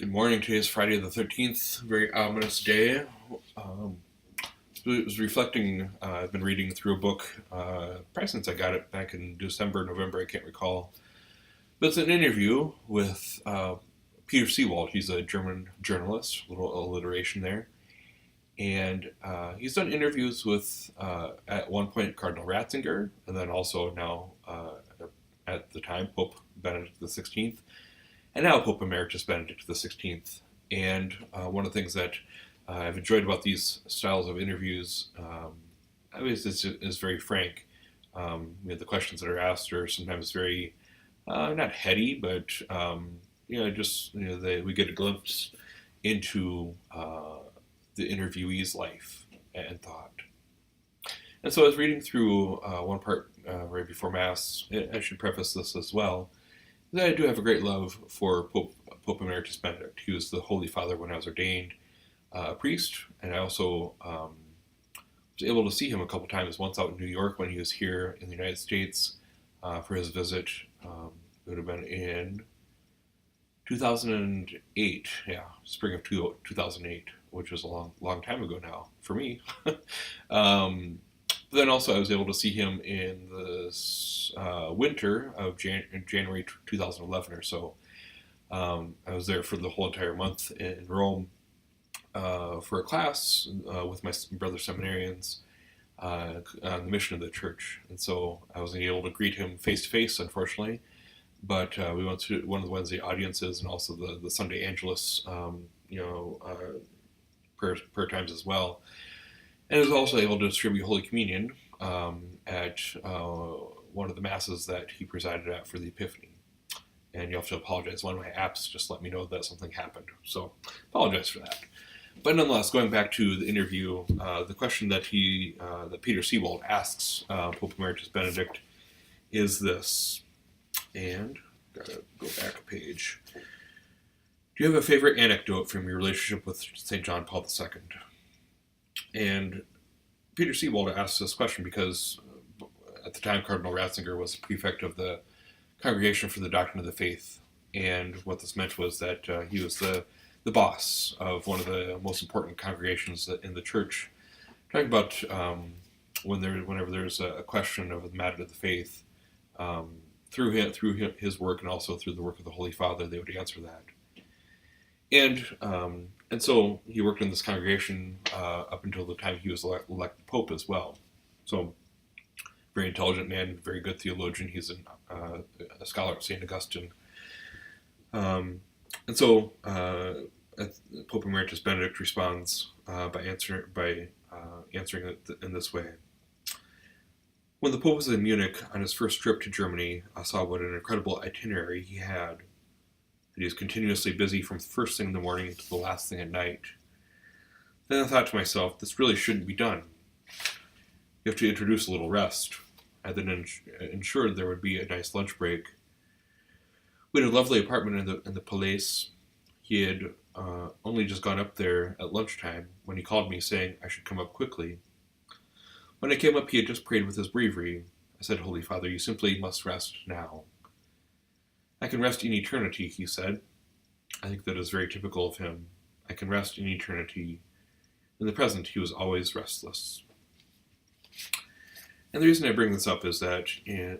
Good morning. Today is Friday the 13th, very ominous day. Um, I was reflecting, I've been reading through a book, probably since I got it back in December, November, I can't recall. But it's an interview with Peter Seewald. He's a German journalist, a little alliteration there. And he's done interviews with, at one point, Cardinal Ratzinger, and then also now, at the time, Pope Benedict XVI, and now Pope Emeritus Benedict XVI. And one of the things that I've enjoyed about these styles of interviews, is very frank. The questions that are asked are sometimes very, not heady, but we get a glimpse into the interviewee's life and thought. And so I was reading through one part right before Mass. I should preface this as well. I do have a great love for Pope Emeritus Benedict. He was the Holy Father when I was ordained a priest, and I also was able to see him a couple times. Once out in New York when he was here in the United States for his visit. It would have been in 2008, spring of 2008, which was a long time ago now for me. But then also I was able to see him in the winter of January 2011 or so. I was there for the whole entire month in Rome for a class with my brother seminarians on the mission of the church. And so I wasn't able to greet him face to face, unfortunately. But we went to one of the Wednesday audiences and also the Sunday Angelus, prayer times as well. And I was also able to distribute Holy Communion at one of the masses that he presided at for the Epiphany. And you have to apologize. One of my apps just let me know that something happened. So apologize for that. But nonetheless, going back to the interview, the question that Peter Seewald asks Pope Emeritus Benedict is this. And gotta go back a page. Do you have a favorite anecdote from your relationship with St. John Paul II? And Peter Seewald asks this question because at the time Cardinal Ratzinger was the prefect of the Congregation for the Doctrine of the Faith, and what this meant was that he was the boss of one of the most important congregations in the church. Talking about whenever there's a question of the matter of the faith, through his work and also through the work of the Holy Father, they would answer that. And so he worked in this congregation up until the time he was elected Pope as well. So, very intelligent man, very good theologian. He's a scholar of St. Augustine. And so Pope Emeritus Benedict responds by answering it in this way. When the Pope was in Munich on his first trip to Germany, I saw what an incredible itinerary he had. That he was continuously busy from the first thing in the morning to the last thing at night. Then I thought to myself, this really shouldn't be done. You have to introduce a little rest. I then ensured there would be a nice lunch break. We had a lovely apartment in the Palais. He had only just gone up there at lunchtime when he called me saying I should come up quickly. When I came up, he had just prayed with his breviary. I said, Holy Father, you simply must rest now. I can rest in eternity, he said. I think that is very typical of him. I can rest in eternity. In the present, he was always restless. And the reason I bring this up is that,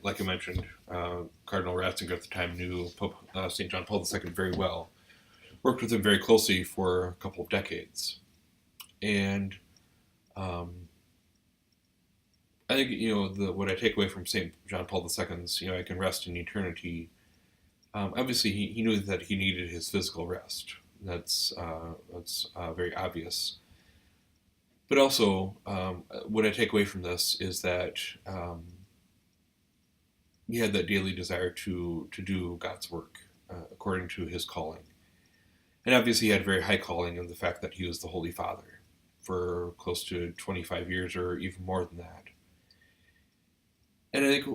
like I mentioned, Cardinal Ratzinger at the time knew Pope St. John Paul II very well, worked with him very closely for a couple of decades. And I think, what I take away from St. John Paul II's, I can rest in eternity. Obviously, he knew that he needed his physical rest. That's very obvious. But also, what I take away from this is that he had that daily desire to do God's work according to his calling. And obviously, he had a very high calling in the fact that he was the Holy Father for close to 25 years or even more than that. And I think,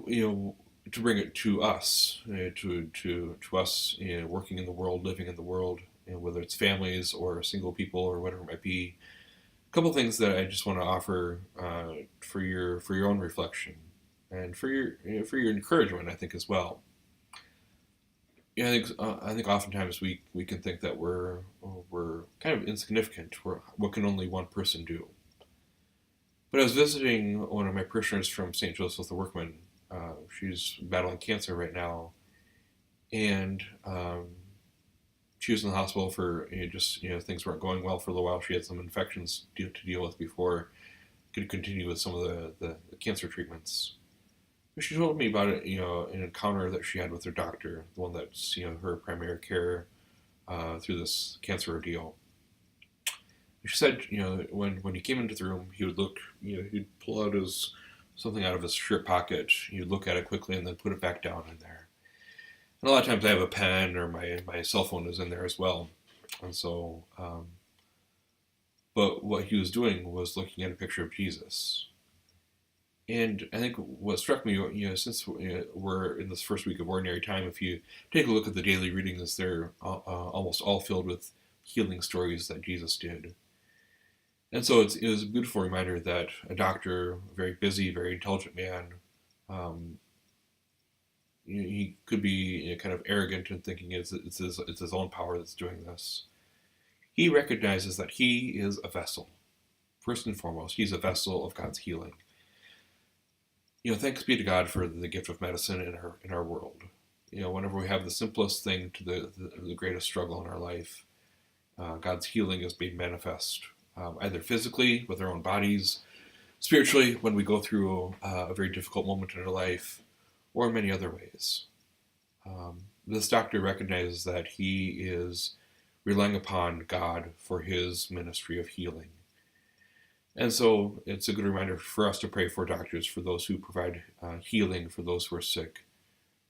to bring it to us, to us, working in the world, living in the world, whether it's families or single people or whatever it might be, a couple things that I just want to offer for your own reflection and for your encouragement, I think, as well. Yeah, I think oftentimes we can think that we're kind of insignificant. What can only one person do? But I was visiting one of my parishioners from St. Joseph the Workman. She's battling cancer right now, and she was in the hospital for just things weren't going well for a little while. She had some infections to deal with before could continue with some of the cancer treatments. But she told me about it, an encounter that she had with her doctor, the one that's her primary care through this cancer ordeal. She said, when he came into the room, he would look, he'd pull out his something out of his shirt pocket. He'd look at it quickly and then put it back down in there. And a lot of times I have a pen or my cell phone is in there as well. And so, but what he was doing was looking at a picture of Jesus. And I think what struck me, since we're in this first week of Ordinary Time, if you take a look at the daily readings, they're almost all filled with healing stories that Jesus did. And so it was a beautiful reminder that a doctor, a very busy, very intelligent man, um, he could be kind of arrogant in thinking it's his own power that's doing this. He recognizes that he is a vessel. First and foremost, he's a vessel of God's healing. Thanks be to God for the gift of medicine in our world. Whenever we have the simplest thing to the greatest struggle in our life, God's healing is being manifest, either physically with our own bodies, spiritually when we go through a very difficult moment in our life, or in many other ways. This doctor recognizes that he is relying upon God for his ministry of healing. And so it's a good reminder for us to pray for doctors, for those who provide healing for those who are sick.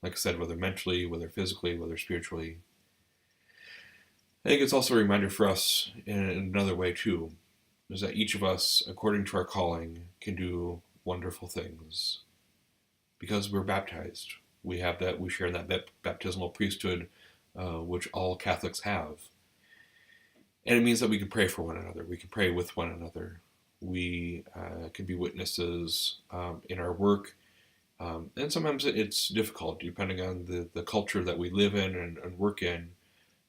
Like I said, whether mentally, whether physically, whether spiritually. I think it's also a reminder for us in another way too, is that each of us, according to our calling, can do wonderful things. Because we're baptized. We share in that baptismal priesthood, which all Catholics have. And it means that we can pray for one another. We can pray with one another. We can be witnesses in our work. And sometimes it's difficult, depending on the culture that we live in and work in,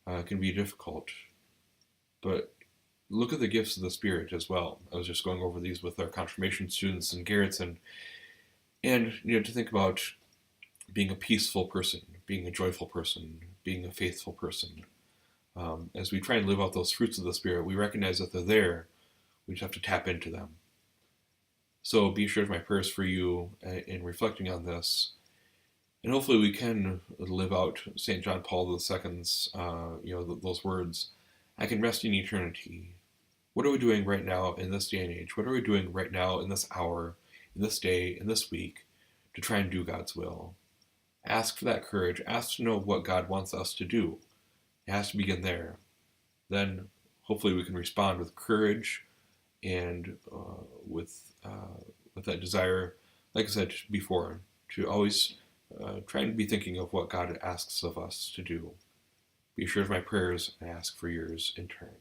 can be difficult. But look at the gifts of the Spirit as well. I was just going over these with our confirmation students and Garrett's, and to think about being a peaceful person, being a joyful person, being a faithful person. As we try and live out those fruits of the Spirit, we recognize that they're there. We just have to tap into them. So be sure of my prayers for you in reflecting on this. And hopefully we can live out St. John Paul II's, those words, I can rest in eternity. What are we doing right now in this day and age? What are we doing right now in this hour, in this day, in this week, to try and do God's will? Ask for that courage. Ask to know what God wants us to do. It has to begin there. Then hopefully we can respond with courage and with that desire, like I said before, to always try and be thinking of what God asks of us to do. Be sure of my prayers and ask for yours in turn.